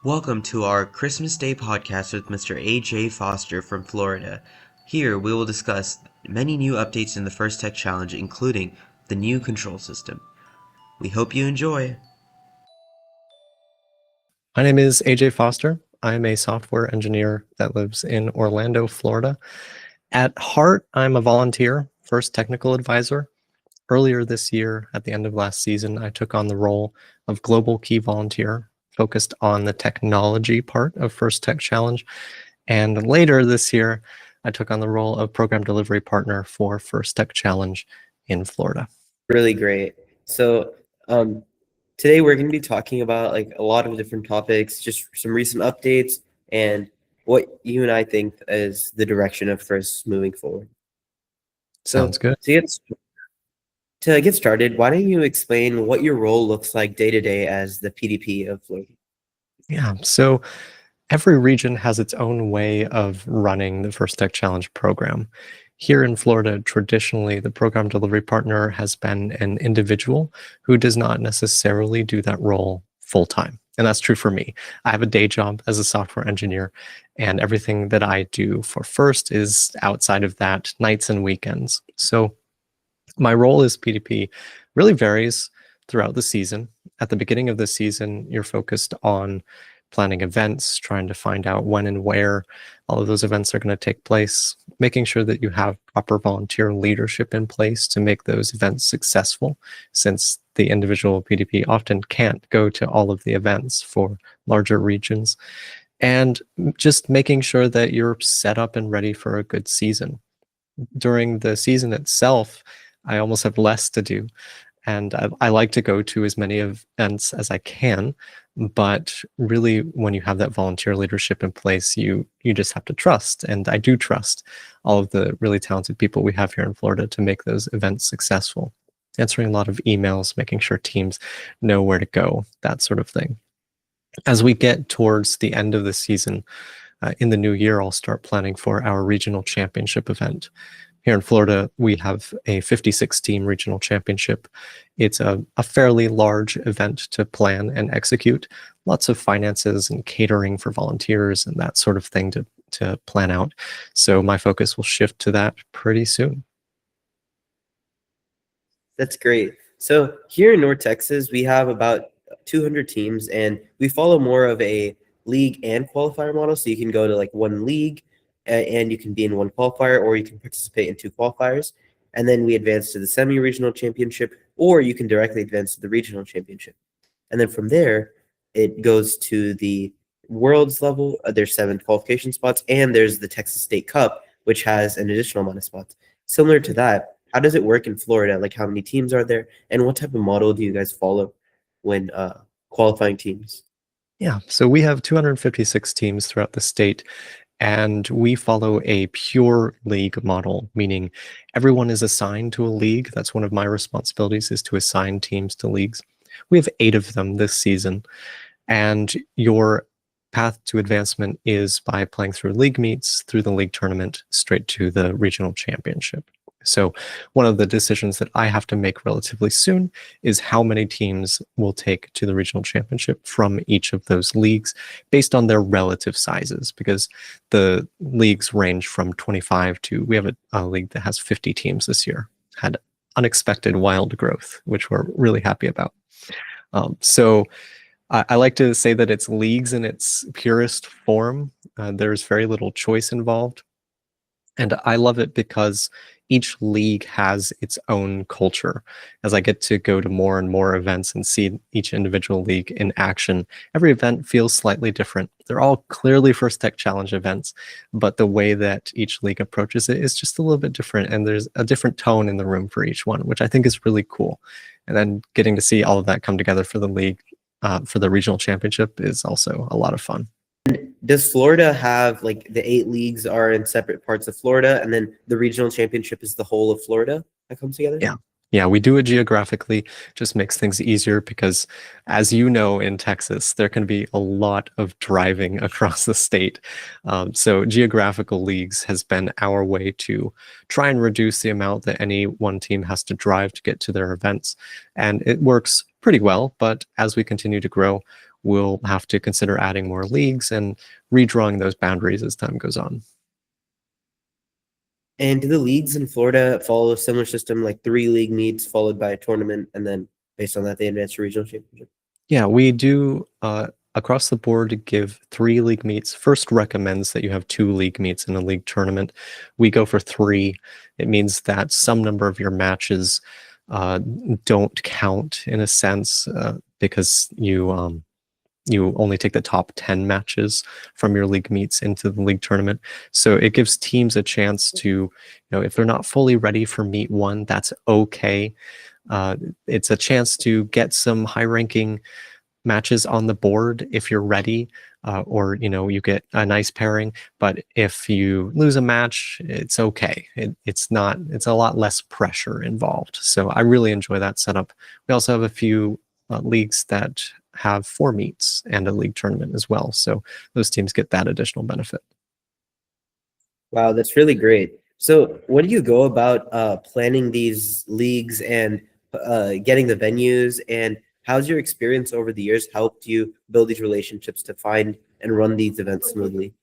Welcome to our Christmas Day podcast with Mr. A.J. Foster from Florida. Here we will discuss many new updates in the First Tech Challenge, including the new control system. We hope you enjoy. My name is AJ Foster. I'm a software engineer that lives in Orlando, Florida. At heart, I'm a volunteer, first technical advisor. Earlier this year, at the end of last season, I took on the role of global key volunteer, focused on the technology part of First Tech Challenge. And later this year, I took on the role of program delivery partner for First Tech Challenge in Florida. Really great. So today we're going to be talking about like a lot of different topics, just some recent updates and what you and I think is the direction of FRC moving forward. Sounds good. To get started, why don't you explain what your role looks like day to day as the PDP of Florida? Yeah, so every region has its own way of running the First Tech Challenge program. Here in Florida, traditionally, the program delivery partner has been an individual who does not necessarily do that role full time. And that's true for me. I have a day job as a software engineer, and everything that I do for First is outside of that, nights and weekends. So my role as PDP really varies throughout the season. At the beginning of the season, you're focused on planning events, trying to find out when and where all of those events are going to take place, making sure that you have proper volunteer leadership in place to make those events successful, since the individual PDP often can't go to all of the events for larger regions, and just making sure that you're set up and ready for a good season. During the season itself, I almost have less to do. And I like to go to as many events as I can, but really when you have that volunteer leadership in place, you just have to trust. And I do trust all of the really talented people we have here in Florida to make those events successful. Answering a lot of emails, making sure teams know where to go, that sort of thing. As we get towards the end of the season, in the new year, I'll start planning for our regional championship event. Here in Florida, we have a 56-team regional championship. It's a fairly large event to plan and execute. Lots of finances and catering for volunteers and that sort of thing to plan out. So my focus will shift to that pretty soon. That's great. So here in North Texas, we have about 200 teams, and we follow more of a league and qualifier model. So you can go to like one league, and you can be in one qualifier, or you can participate in two qualifiers. And then we advance to the semi-regional championship, or you can directly advance to the regional championship. And then from there, it goes to the world's level. There's 7 qualification spots, and there's the Texas State Cup, which has an additional amount of spots. Similar to that, how does it work in Florida? Like, how many teams are there, and what type of model do you guys follow when qualifying teams? Yeah, so we have 256 teams throughout the state, and we follow a pure league model, meaning everyone is assigned to a league. That's one of my responsibilities, is to assign teams to leagues. We have 8 of them this season, and your path to advancement is by playing through league meets, through the league tournament, straight to the regional championship. So one of the decisions that I have to make relatively soon is how many teams will take to the regional championship from each of those leagues based on their relative sizes, because the leagues range from 25 to, we have a league that has 50 teams this year. Had unexpected wild growth, which we're really happy about. So I like to say that it's leagues in its purest form. There's very little choice involved. And I love it because each league has its own culture. As I get to go to more and more events and see each individual league in action, every event feels slightly different. They're all clearly First Tech Challenge events, but the way that each league approaches it is just a little bit different, and there's a different tone in the room for each one, which I think is really cool. And then getting to see all of that come together for the league, for the regional championship, is also a lot of fun. Does Florida have, like, the 8 leagues are in separate parts of Florida, and then the regional championship is the whole of Florida that comes together? Yeah, we do it geographically. Just makes things easier because, as you know, in Texas, there can be a lot of driving across the state. So geographical leagues has been our way to try and reduce the amount that any one team has to drive to get to their events. And it works pretty well, but as we continue to grow, we'll have to consider adding more leagues and redrawing those boundaries as time goes on. And do the leagues in Florida follow a similar system, like 3 league meets followed by a tournament, and then based on that, they advance to regional championship? Yeah, we do across the board give 3 league meets. First recommends that you have 2 league meets in a league tournament. We go for 3. It means that some number of your matches don't count in a sense because you only take the top 10 matches from your league meets into the league tournament. So it gives teams a chance to, if they're not fully ready for meet 1, that's okay. It's a chance to get some high-ranking matches on the board if you're ready, or you get a nice pairing. But if you lose a match, it's okay. It's a lot less pressure involved. So I really enjoy that setup. We also have a few leagues that have 4 meets and a league tournament as well. So those teams get that additional benefit. Wow, that's really great. So what do you go about planning these leagues and getting the venues, and how's your experience over the years helped you build these relationships to find and run these events smoothly?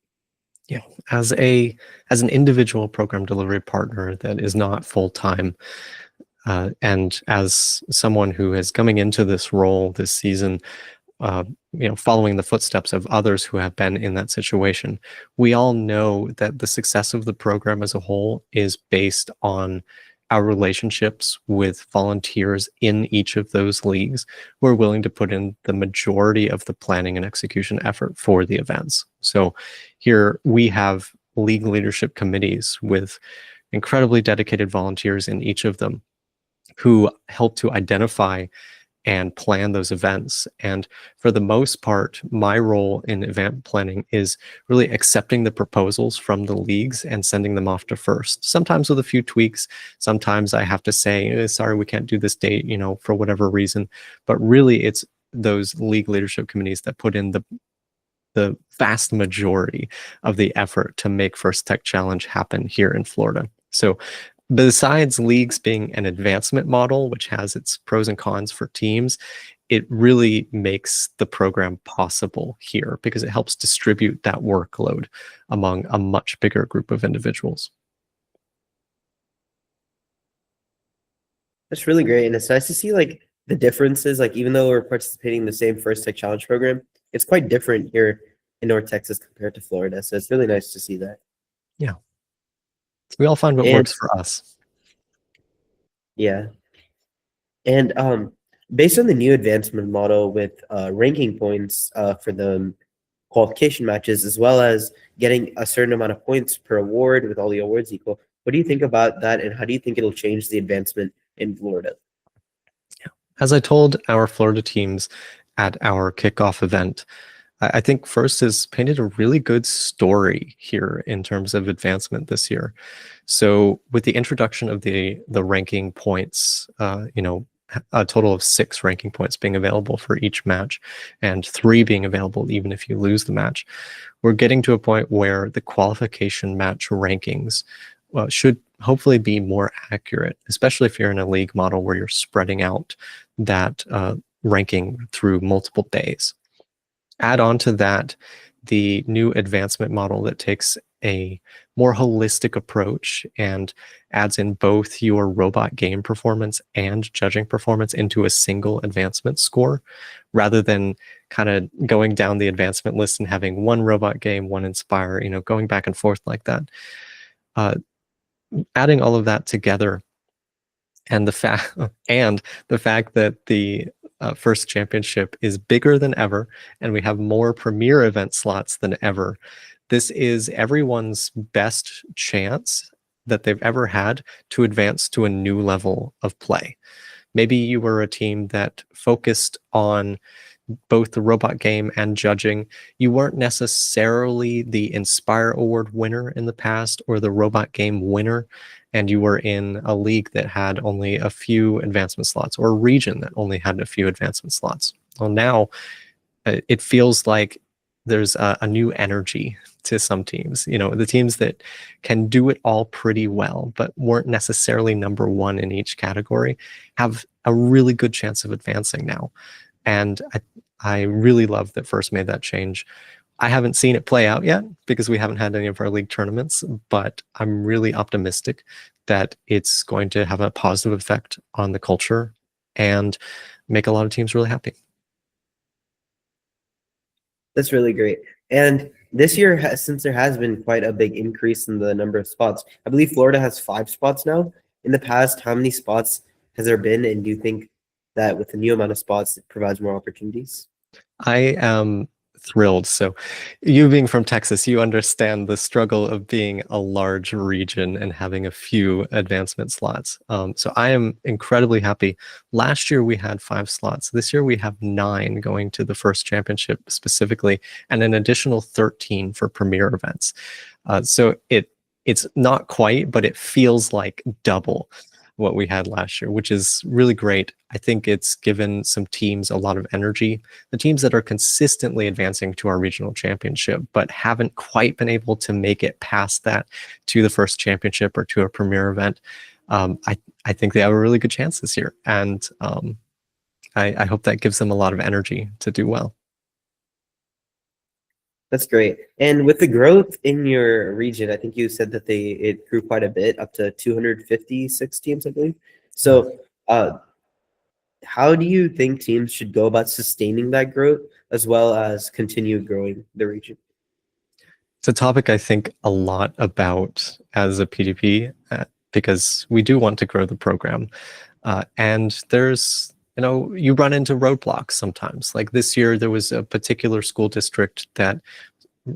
Yeah, as an individual program delivery partner that is not full-time, and as someone who is coming into this role this season, following the footsteps of others who have been in that situation, we all know that the success of the program as a whole is based on our relationships with volunteers in each of those leagues who are willing to put in the majority of the planning and execution effort for the events. So here we have league leadership committees with incredibly dedicated volunteers in each of them who help to identify and plan those events. And for the most part, my role in event planning is really accepting the proposals from the leagues and sending them off to FIRST. Sometimes with a few tweaks, sometimes I have to say, sorry, we can't do this date, for whatever reason. But really, it's those league leadership committees that put in the vast majority of the effort to make First Tech Challenge happen here in Florida. So besides leagues being an advancement model, which has its pros and cons for teams, it really makes the program possible here because it helps distribute that workload among a much bigger group of individuals. That's really great, and it's nice to see the differences. Even though we're participating in the same First Tech Challenge program, it's quite different here in North Texas compared to Florida. So it's really nice to see that. Yeah. We all find what works for us. Yeah. And based on the new advancement model with ranking points for the qualification matches, as well as getting a certain amount of points per award with all the awards equal, what do you think about that, and how do you think it'll change the advancement in Florida? Yeah. As I told our Florida teams at our kickoff event, I think FIRST has painted a really good story here in terms of advancement this year. So with the introduction of the ranking points, a total of 6 ranking points being available for each match and 3 being available even if you lose the match, we're getting to a point where the qualification match rankings should hopefully be more accurate, especially if you're in a league model where you're spreading out that ranking through multiple days. Add on to that the new advancement model that takes a more holistic approach and adds in both your robot game performance and judging performance into a single advancement score, rather than kind of going down the advancement list and having one robot game, one Inspire, going back and forth like that. Adding all of that together, and the fact that the FIRST Championship is bigger than ever, and we have more premier event slots than ever. This is everyone's best chance that they've ever had to advance to a new level of play. Maybe you were a team that focused on both the robot game and judging. You weren't necessarily the Inspire Award winner in the past or the robot game winner, and you were in a league that had only a few advancement slots, or a region that only had a few advancement slots. Well, now it feels like there's a new energy to some teams. The teams that can do it all pretty well, but weren't necessarily number one in each category, have a really good chance of advancing now. And I really love that FIRST made that change. I haven't seen it play out yet because we haven't had any of our league tournaments, but I'm really optimistic that it's going to have a positive effect on the culture and make a lot of teams really happy. That's really great. And this year, since there has been quite a big increase in the number of spots, I believe Florida has 5 spots now. In the past, how many spots has there been? And do you think that with the new amount of spots, it provides more opportunities? I am thrilled. So, you being from Texas, you understand the struggle of being a large region and having a few advancement slots. So, I am incredibly happy. Last year, we had 5 slots. This year, we have 9 going to the FIRST championship specifically, and an additional 13 for premier events. So, it's not quite, but it feels like double what we had last year, which is really great. I think it's given some teams a lot of energy. The teams that are consistently advancing to our regional championship, but haven't quite been able to make it past that to the FIRST championship or to a premier event, I think they have a really good chance this year. And I hope that gives them a lot of energy to do well. That's great. And with the growth in your region, I think you said that it grew quite a bit, up to 256 teams, I believe. So, how do you think teams should go about sustaining that growth as well as continue growing the region? It's a topic I think a lot about as a PDP because we do want to grow the program. And there's, you run into roadblocks sometimes. Like this year, there was a particular school district that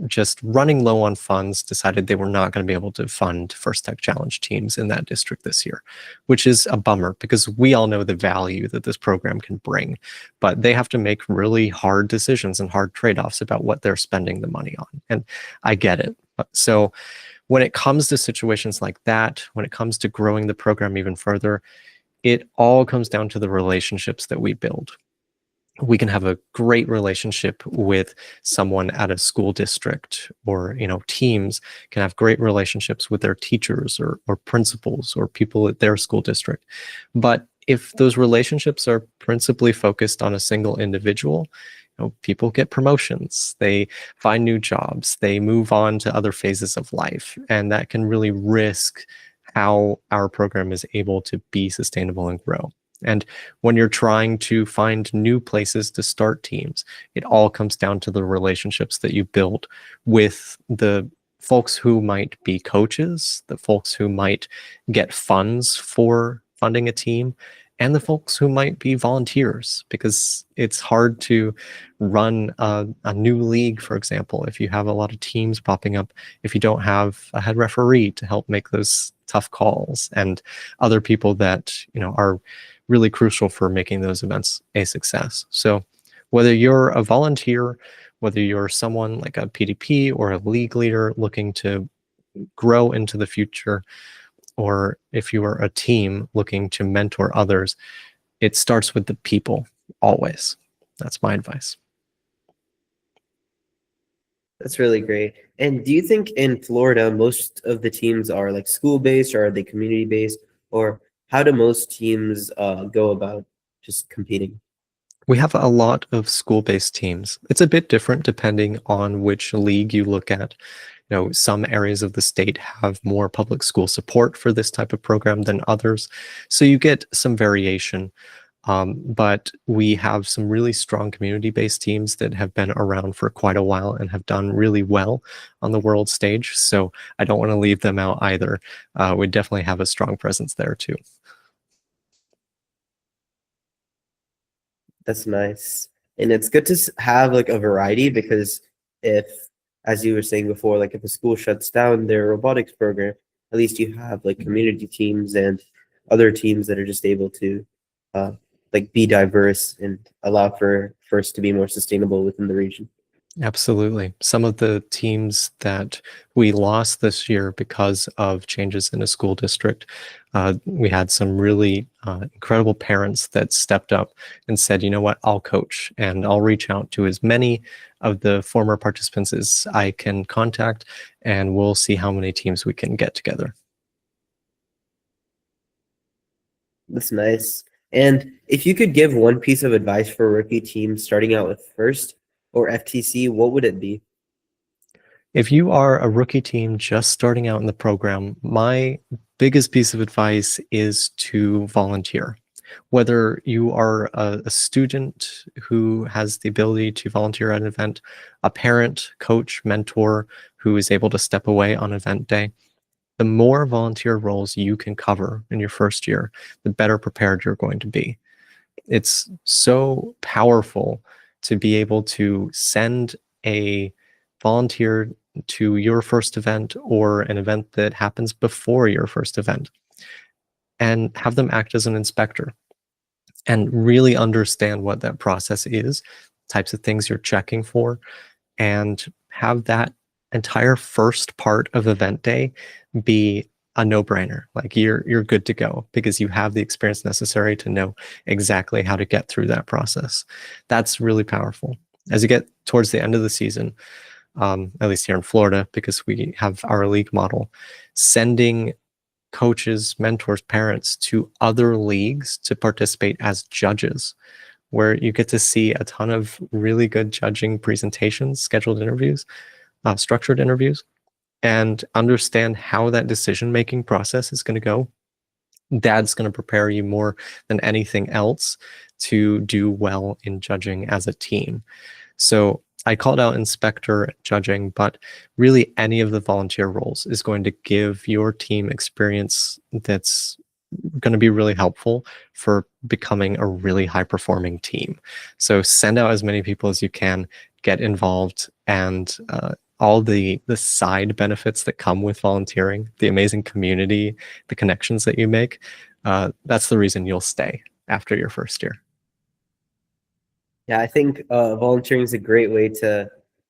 just running low on funds decided they were not going to be able to fund First Tech Challenge teams in that district this year, which is a bummer because we all know the value that this program can bring, but they have to make really hard decisions and hard trade-offs about what they're spending the money on. And I get it. So when it comes to situations like that, when it comes to growing the program even further, it all comes down to the relationships that we build. We can have a great relationship with someone at a school district, or teams can have great relationships with their teachers or principals or people at their school district. But if those relationships are principally focused on a single individual, people get promotions, they find new jobs, they move on to other phases of life, and that can really risk how our program is able to be sustainable and grow. And when you're trying to find new places to start teams, it all comes down to the relationships that you build with the folks who might be coaches, the folks who might get funds for funding a team, and the folks who might be volunteers, because it's hard to run a new league, for example, if you have a lot of teams popping up, if you don't have a head referee to help make those tough calls and other people that are really crucial for making those events a success. So whether you're a volunteer, whether you're someone like a PDP or a league leader looking to grow into the future, or if you are a team looking to mentor others, it starts with the people always. That's my advice. That's really great. And do you think in Florida, most of the teams are like school-based, or are they community-based? Or how do most teams go about just competing? We have a lot of school-based teams. It's a bit different depending on which league you look at. Some areas of the state have more public school support for this type of program than others. So you get some variation. But we have some really strong community-based teams that have been around for quite a while and have done really well on the world stage. So I don't want to leave them out either. We definitely have a strong presence there too. That's nice. And it's good to have like a variety, because if, as you were saying before, like if a school shuts down their robotics program, at least you have like community teams and other teams that are just able to like be diverse and allow for FIRST to be more sustainable within the region. Absolutely. Some of the teams that we lost this year because of changes in a school district, we had some really incredible parents that stepped up and said, you know what, I'll coach and I'll reach out to as many of the former participants as I can contact, and we'll see how many teams we can get together. That's nice. And if you could give one piece of advice for a rookie team starting out with FIRST or FTC, what would it be? If you are a rookie team just starting out in the program, my biggest piece of advice is to volunteer. Whether you are a student who has the ability to volunteer at an event, a parent, coach, mentor who is able to step away on event day, the more volunteer roles you can cover in your first year, the better prepared you're going to be. It's so powerful to be able to send a volunteer to your first event or an event that happens before your first event and have them act as an inspector and really understand what that process is, types of things you're checking for, and have that entire first part of event day be a no-brainer. Like you're good to go because you have the experience necessary to know exactly how to get through that process. That's really powerful. As you get towards the end of the season, at least here in Florida, because we have our league model, sending coaches, mentors, parents to other leagues to participate as judges, where you get to see a ton of really good judging presentations, scheduled interviews, structured interviews, and understand how that decision-making process is going to go. That's going to prepare you more than anything else to do well in judging as a team. So I called out inspector judging, but really any of the volunteer roles is going to give your team experience that's going to be really helpful for becoming a really high performing team. So send out as many people as you can, get involved, and all the side benefits that come with volunteering, the amazing community, the connections that you make, that's the reason you'll stay after your first year. Yeah, I think volunteering is a great way to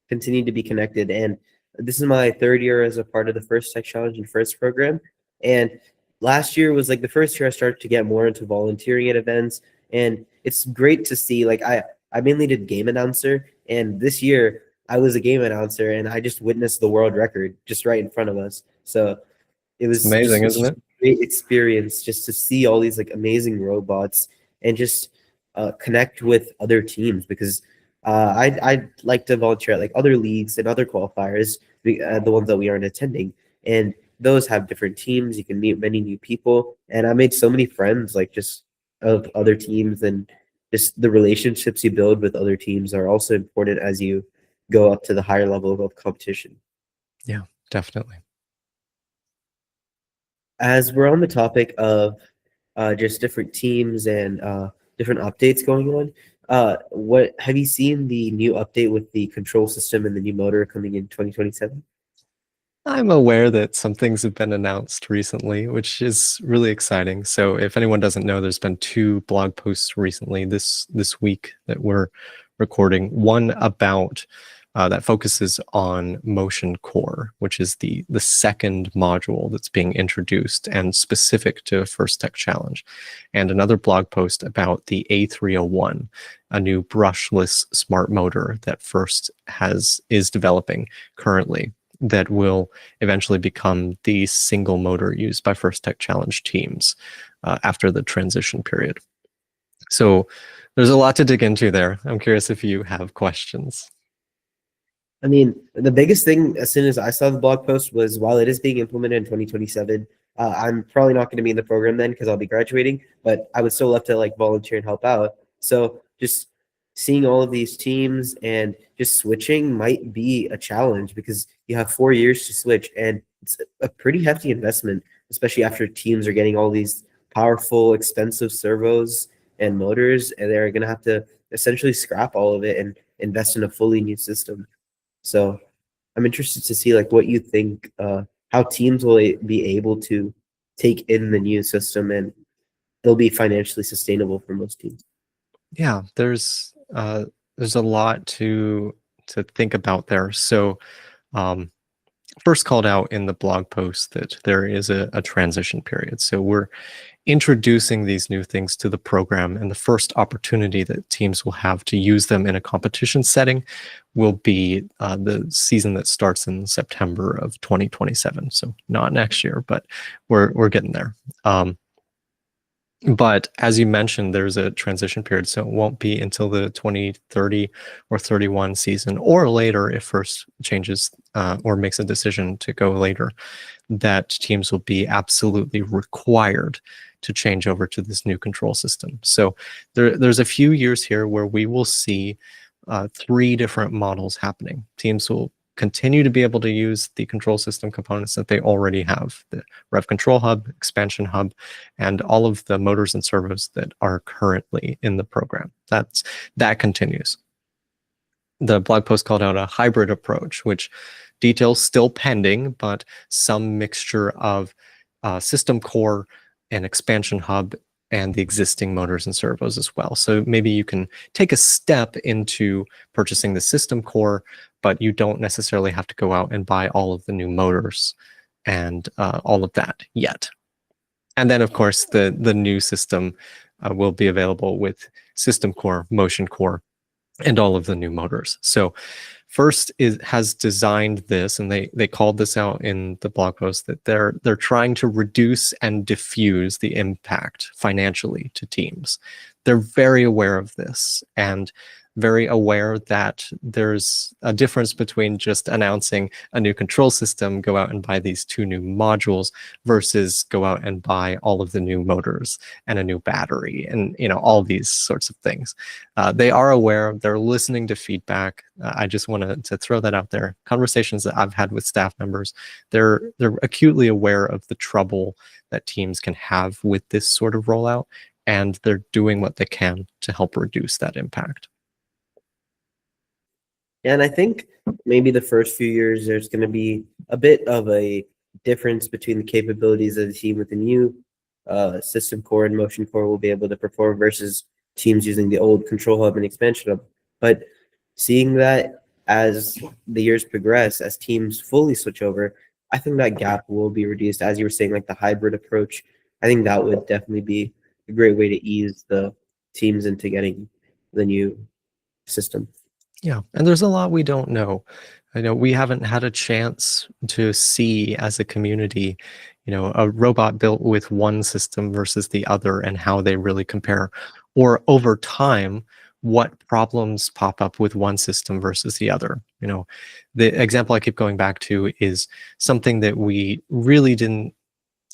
continue to be connected. And this is my third year as a part of the First Tech Challenge and First program. And last year was like the first year I started to get more into volunteering at events. And it's great to see, like I mainly did game announcer. And this year I was a game announcer and I just witnessed the world record just right in front of us. So it It's was amazing, it's isn't just it? a great experience just to see all these like amazing robots and just connect with other teams because I'd like to volunteer at like other leagues and other qualifiers, the ones that we aren't attending, and those have different teams. You can meet many new people, and I made so many friends like just of other teams, and just the relationships you build with other teams are also important as you go up to the higher level of competition. Yeah, definitely. As we're on the topic of just different teams and different updates going on. What have you seen the new update with the control system and the new motor coming in 2027? I'm aware that some things have been announced recently, which is really exciting. So if anyone doesn't know, there's been 2 blog posts recently this week that we're recording. One about that focuses on Motion Core, which is the second module that's being introduced and specific to First Tech Challenge, and another blog post about the A301, a new brushless smart motor that First is developing currently, that will eventually become the single motor used by First Tech Challenge teams after the transition period. So there's a lot to dig into there. I'm curious if you have questions. I mean, the biggest thing as soon as I saw the blog post was while it is being implemented in 2027, I'm probably not going to be in the program then because I'll be graduating, but I would still love to like volunteer and help out. So just seeing all of these teams and just switching might be a challenge because you have 4 years to switch and it's a pretty hefty investment, especially after teams are getting all these powerful, expensive servos and motors, and they're going to have to essentially scrap all of it and invest in a fully new system. So I'm interested to see like what you think, how teams will be able to take in the new system and they'll be financially sustainable for most teams. Yeah, there's a lot to think about there. So um, first called out in the blog post that there is a transition period. So we're introducing these new things to the program, and the first opportunity that teams will have to use them in a competition setting will be the season that starts in September of 2027. So not next year, but we're getting there. But as you mentioned, there's a transition period, so it won't be until the 2030 or 31 season or later if FIRST changes or makes a decision to go later, that teams will be absolutely required to change over to this new control system. So there's a few years here where we will see 3 different models happening. Teams will continue to be able to use the control system components that they already have, the Rev Control Hub, Expansion Hub, and all of the motors and servos that are currently in the program. That continues. The blog post called out a hybrid approach, which details still pending, but some mixture of system core and expansion hub and the existing motors and servos as well. So maybe you can take a step into purchasing the system core, but you don't necessarily have to go out and buy all of the new motors and all of that yet. And then, of course, the new system will be available with system core, motion core, and all of the new motors. So FIRST has designed this, and they called this out in the blog post, that they're trying to reduce and diffuse the impact financially to teams. They're very aware of this and very aware that there's a difference between just announcing a new control system, go out and buy these 2 new modules, versus go out and buy all of the new motors and a new battery and all these sorts of things. They are aware, they're listening to feedback. I just wanted to throw that out there. Conversations that I've had with staff members, they're acutely aware of the trouble that teams can have with this sort of rollout, and they're doing what they can to help reduce that impact. And I think maybe the first few years, there's going to be a bit of a difference between the capabilities of the team with the new system core and motion core will be able to perform versus teams using the old control hub and expansion hub. But seeing that as the years progress, as teams fully switch over, I think that gap will be reduced. As you were saying, like the hybrid approach, I think that would definitely be a great way to ease the teams into getting the new system. Yeah, and there's a lot we don't know. I know we haven't had a chance to see as a community, a robot built with one system versus the other and how they really compare, or over time, what problems pop up with one system versus the other. The example I keep going back to is something that we really didn't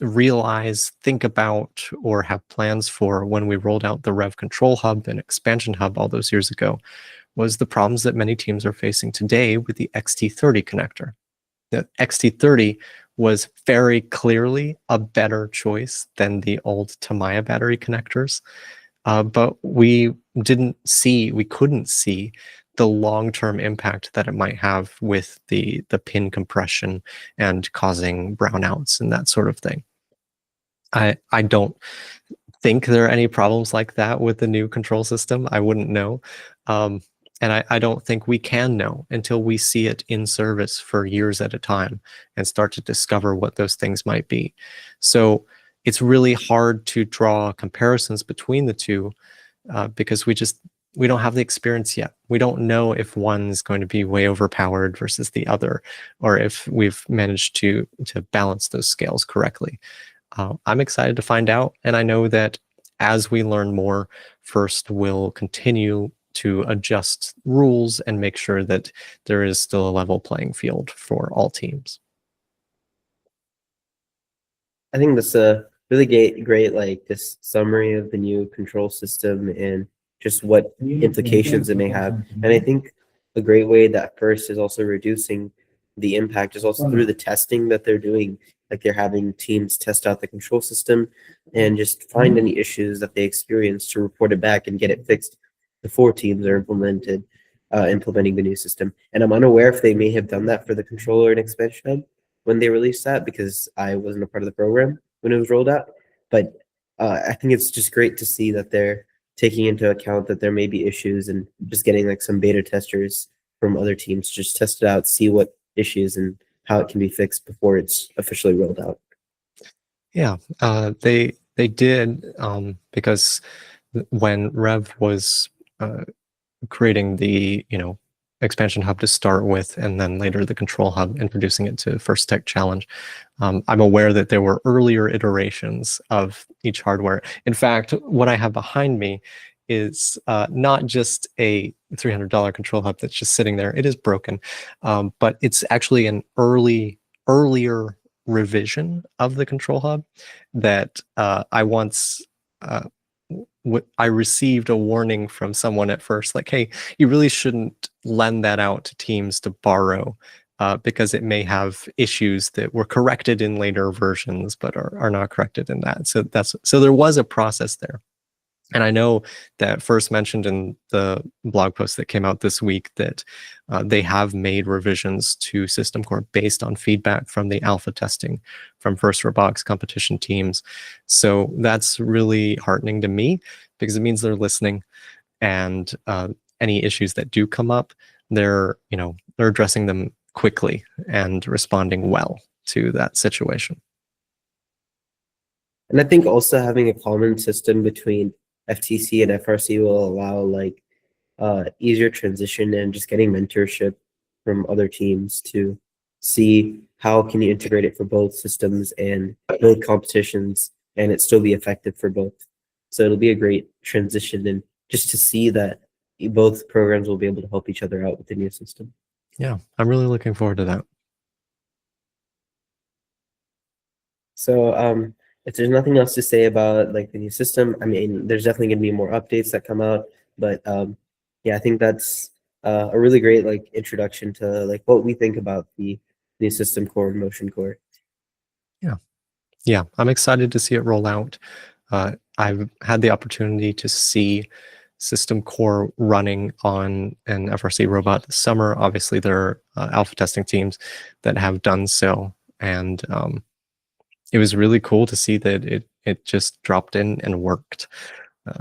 realize, think about, or have plans for when we rolled out the Rev Control Hub and Expansion Hub all those years ago, was the problems that many teams are facing today with the XT30 connector. The XT30 was very clearly a better choice than the old Tamiya battery connectors, but we couldn't see the long-term impact that it might have with the pin compression and causing brownouts and that sort of thing. I don't think there are any problems like that with the new control system. I wouldn't know. And I don't think we can know until we see it in service for years at a time and start to discover what those things might be. So it's really hard to draw comparisons between the two because we don't have the experience yet. We don't know if one's going to be way overpowered versus the other, or if we've managed to balance those scales correctly. I'm excited to find out, and I know that as we learn more, FIRST will continue to adjust rules and make sure that there is still a level playing field for all teams. I think that's a really great like this summary of the new control system and just what implications it may have. And I think a great way that FIRST is also reducing the impact is also through the testing that they're doing. Like they're having teams test out the control system and just find any issues that they experience to report it back and get it fixed before teams are implementing the new system. And I'm unaware if they may have done that for the controller and expansion hub when they released that, because I wasn't a part of the program when it was rolled out. But I think it's just great to see that they're taking into account that there may be issues and just getting like some beta testers from other teams to just test it out, see what issues and how it can be fixed before it's officially rolled out. Yeah, they did because when Rev was creating the expansion hub to start with, and then later the control hub, introducing it to First Tech Challenge. I'm aware that there were earlier iterations of each hardware. In fact, what I have behind me is not just a $300 control hub that's just sitting there. It is broken, but it's actually an earlier revision of the control hub that I once I received a warning from someone at first, like, hey, you really shouldn't lend that out to teams to borrow because it may have issues that were corrected in later versions, but are not corrected in that. So there was a process there. And I know that first mentioned in the blog post that came out this week that they have made revisions to System Core based on feedback from the alpha testing from First Robotics competition teams. So that's really heartening to me because it means they're listening, and any issues that do come up, they're addressing them quickly and responding well to that situation. And I think also having a common system between FTC and FRC will allow like easier transition and just getting mentorship from other teams to see how can you integrate it for both systems and both competitions and it still be effective for both. So it'll be a great transition, and just to see that both programs will be able to help each other out with the new system. Yeah, I'm really looking forward to that. So if there's nothing else to say about like the new system, I mean, there's definitely going to be more updates that come out, but yeah, I think that's a really great like introduction to like what we think about the new system core and motion core. Yeah, I'm excited to see it roll out. I've had the opportunity to see System Core running on an FRC robot this summer. Obviously, there are alpha testing teams that have done so, and it was really cool to see that it just dropped in and worked.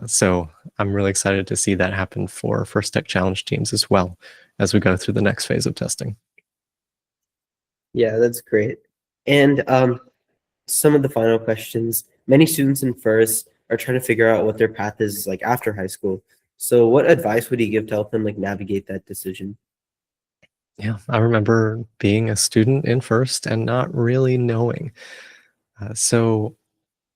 So I'm really excited to see that happen for First Tech Challenge teams as well as we go through the next phase of testing. Yeah, that's great. And some of the final questions. Many students in FIRST are trying to figure out what their path is like after high school. So what advice would you give to help them like navigate that decision? Yeah, I remember being a student in FIRST and not really knowing. So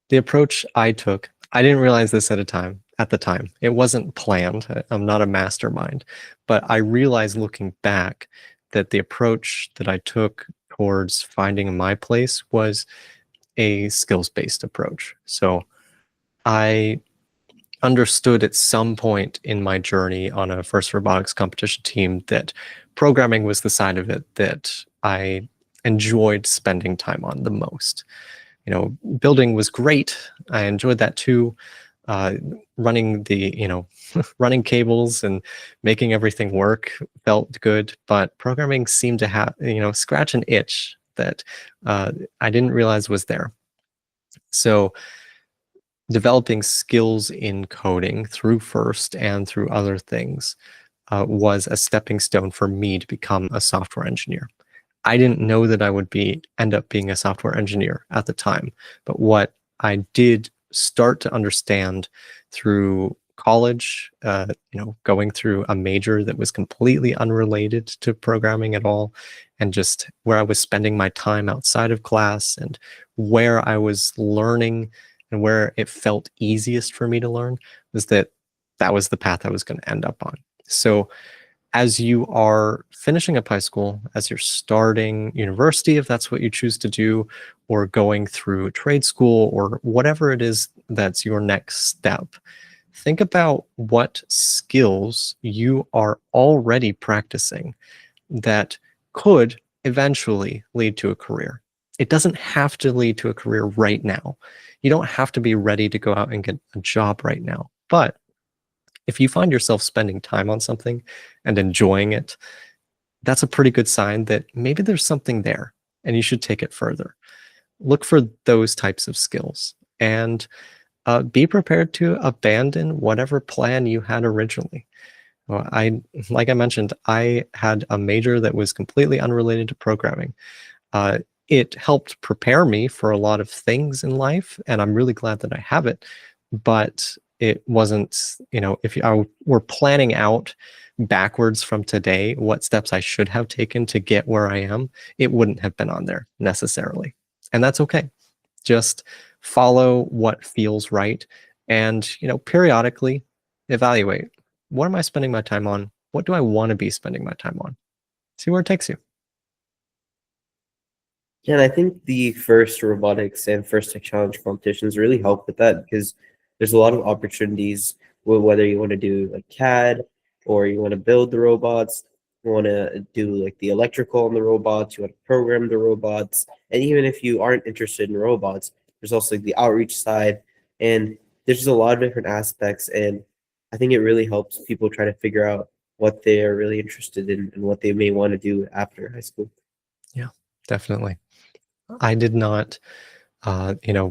the approach I took, I didn't realize this at the time. It wasn't planned. I'm not a mastermind, but I realized looking back that the approach that I took towards finding my place was a skills-based approach. So I understood at some point in my journey on a First Robotics competition team that programming was the side of it that I enjoyed spending time on the most. Building was great. I enjoyed that too. Running running cables and making everything work felt good, but programming seemed to have, scratch an itch that I didn't realize was there. So developing skills in coding through FIRST and through other things was a stepping stone for me to become a software engineer. I didn't know that I would end up being a software engineer at the time, but what I did start to understand through college, going through a major that was completely unrelated to programming at all, and just where I was spending my time outside of class and where I was learning and where it felt easiest for me to learn, was that was the path I was going to end up on. So as you are finishing up high school, as you're starting university, if that's what you choose to do, or going through trade school, or whatever it is that's your next step, think about what skills you are already practicing that could eventually lead to a career. It doesn't have to lead to a career right now. You don't have to be ready to go out and get a job right now. But if you find yourself spending time on something and enjoying it, that's a pretty good sign that maybe there's something there and you should take it further. Look for those types of skills and be prepared to abandon whatever plan you had originally. Like I mentioned, I had a major that was completely unrelated to programming. It helped prepare me for a lot of things in life, and I'm really glad that I have it. But it wasn't, if I were planning out backwards from today, what steps I should have taken to get where I am, it wouldn't have been on there necessarily. And that's okay. Just follow what feels right and, periodically evaluate, what am I spending my time on? What do I want to be spending my time on? See where it takes you. Yeah, and I think the first robotics and first tech challenge competitions really help with that because there's a lot of opportunities whether you want to do like CAD or you want to build the robots, you want to do like the electrical on the robots, you want to program the robots, and even if you aren't interested in robots, there's also like the outreach side, and there's just a lot of different aspects, and I think it really helps people try to figure out what they are really interested in and what they may want to do after high school. Yeah, definitely. I did not,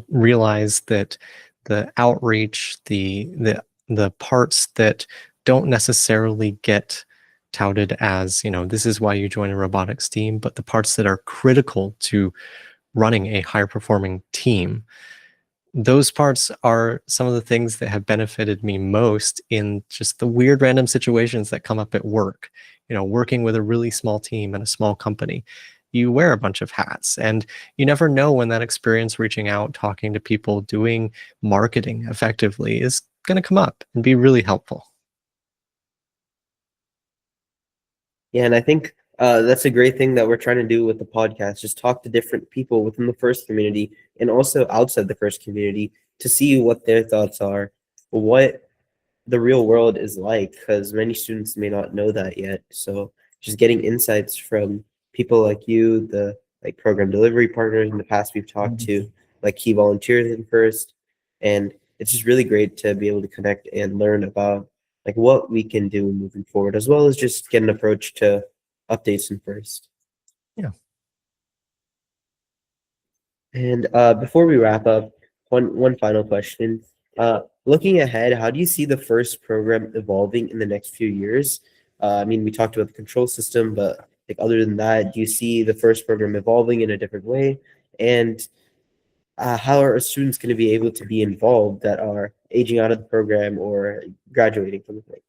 realize that the outreach, the parts that don't necessarily get touted as, this is why you join a robotics team, but the parts that are critical to running a high performing team, those parts are some of the things that have benefited me most in just the weird random situations that come up at work. Working with a really small team in a small company, you wear a bunch of hats, and you never know when that experience reaching out, talking to people, doing marketing effectively is going to come up and be really helpful. Yeah, and I think that's a great thing that we're trying to do with the podcast. Just talk to different people within the first community and also outside the first community to see what their thoughts are, what the real world is like, because many students may not know that yet. So just getting insights from people like you, the like program delivery partners in the past we've talked to, like key volunteers in first, and it's just really great to be able to connect and learn about like what we can do moving forward, as well as just get an approach to updates in first. Yeah. And before we wrap up, one final question. Looking ahead, how do you see the first program evolving in the next few years? I mean, we talked about the control system, but like other than that, do you see the first program evolving in a different way? And how are students going to be able to be involved that are aging out of the program or graduating from the program?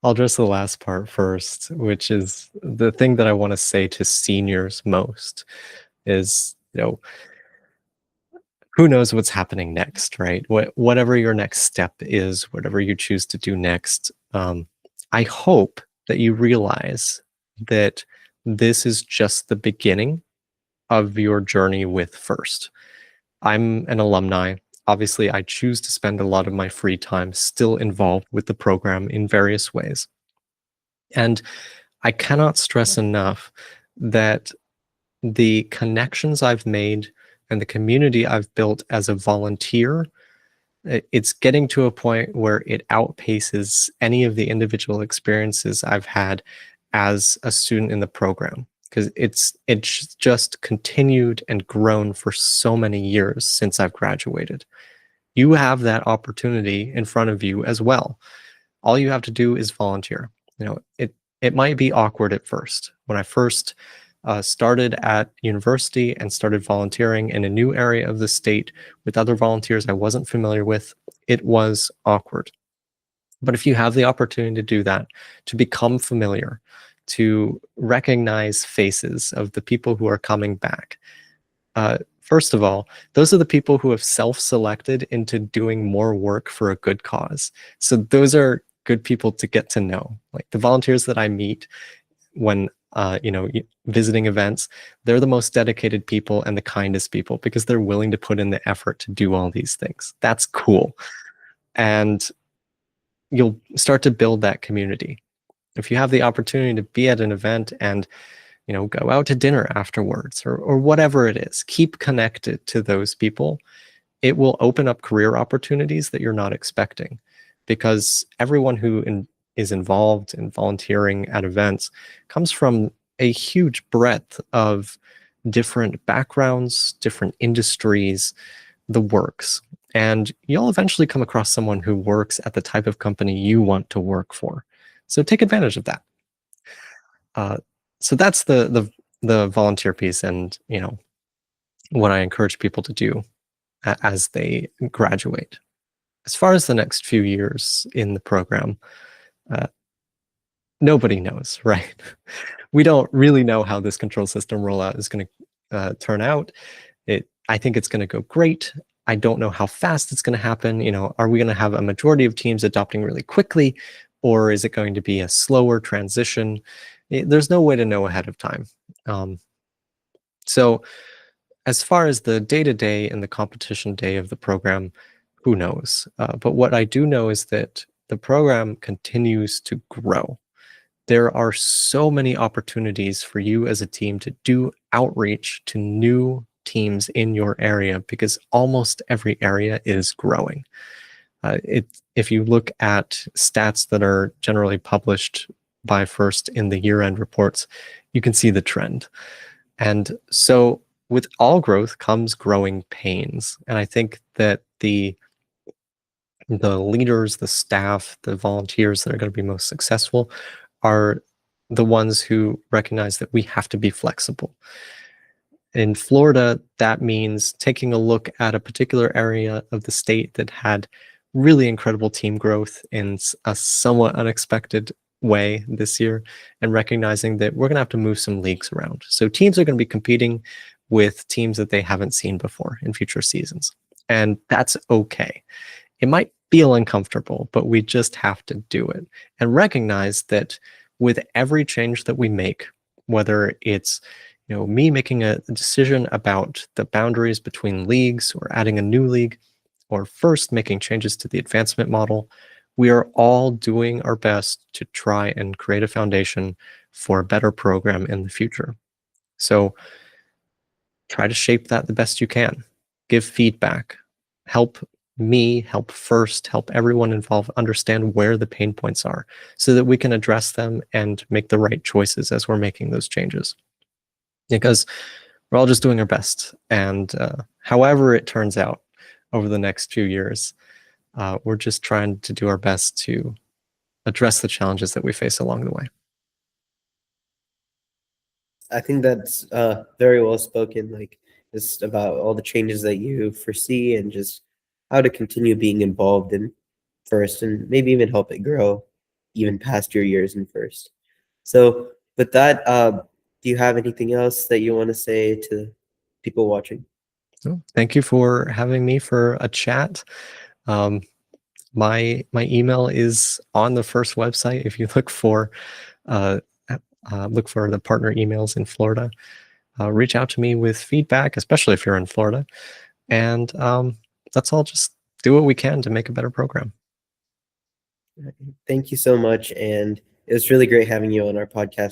I'll address the last part first, which is the thing that I want to say to seniors most is, who knows what's happening next, right? Whatever your next step is, whatever you choose to do next, I hope that you realize that this is just the beginning of your journey with FIRST. I'm an alumni. Obviously, I choose to spend a lot of my free time still involved with the program in various ways. And I cannot stress enough that the connections I've made and the community I've built as a volunteer, it's getting to a point where it outpaces any of the individual experiences I've had as a student in the program, because it's just continued and grown for so many years since I've graduated. You have that opportunity in front of you as well. All you have to do is volunteer. It might be awkward at first. When I first started at university and started volunteering in a new area of the state with other volunteers I wasn't familiar with, it was awkward. But if you have the opportunity to do that, to become familiar, to recognize faces of the people who are coming back, first of all, those are the people who have self-selected into doing more work for a good cause. So those are good people to get to know. Like the volunteers that I meet when visiting events, they're the most dedicated people and the kindest people because they're willing to put in the effort to do all these things. That's cool. And you'll start to build that community. If you have the opportunity to be at an event and go out to dinner afterwards or whatever it is, keep connected to those people. It will open up career opportunities that you're not expecting, because everyone who is involved in volunteering at events comes from a huge breadth of different backgrounds, different industries, the works. And you'll eventually come across someone who works at the type of company you want to work for. So take advantage of that. So that's the volunteer piece, and what I encourage people to do. as they graduate. As far as the next few years in the program, nobody knows, right? We don't really know how this control system rollout is going to turn out. I think it's going to go great. I don't know how fast it's going to happen. Are we going to have a majority of teams adopting really quickly, or is it going to be a slower transition? There's no way to know ahead of time. So as far as the day-to-day and the competition day of the program, who knows? But what I do know is that the program continues to grow. There are so many opportunities for you as a team to do outreach to new teams in your area, because almost every area is growing. If you look at stats that are generally published by FIRST in the year-end reports, you can see the trend. And so with all growth comes growing pains. And I think that the leaders, the staff, the volunteers that are going to be most successful are the ones who recognize that we have to be flexible. In Florida, that means taking a look at a particular area of the state that had really incredible team growth in a somewhat unexpected way this year, and recognizing that we're going to have to move some leagues around. So teams are going to be competing with teams that they haven't seen before in future seasons. And that's okay. It might feel uncomfortable, but we just have to do it and recognize that with every change that we make, whether it's me making a decision about the boundaries between leagues or adding a new league, or FIRST making changes to the advancement model, we are all doing our best to try and create a foundation for a better program in the future. So try to shape that the best you can. Give feedback. Help me, help FIRST, help everyone involved understand where the pain points are so that we can address them and make the right choices as we're making those changes. Because we're all just doing our best. And however it turns out over the next few years, we're just trying to do our best to address the challenges that we face along the way. I think that's very well spoken, like just about all the changes that you foresee and just how to continue being involved in FIRST and maybe even help it grow even past your years in FIRST. So with that, do you have anything else that you want to say to people watching? Thank you for having me for a chat. My email is on the FIRST website. If you look for the partner emails in Florida, reach out to me with feedback, especially if you're in Florida. And that's all. Just do what we can to make a better program. Thank you so much. And it was really great having you on our podcast.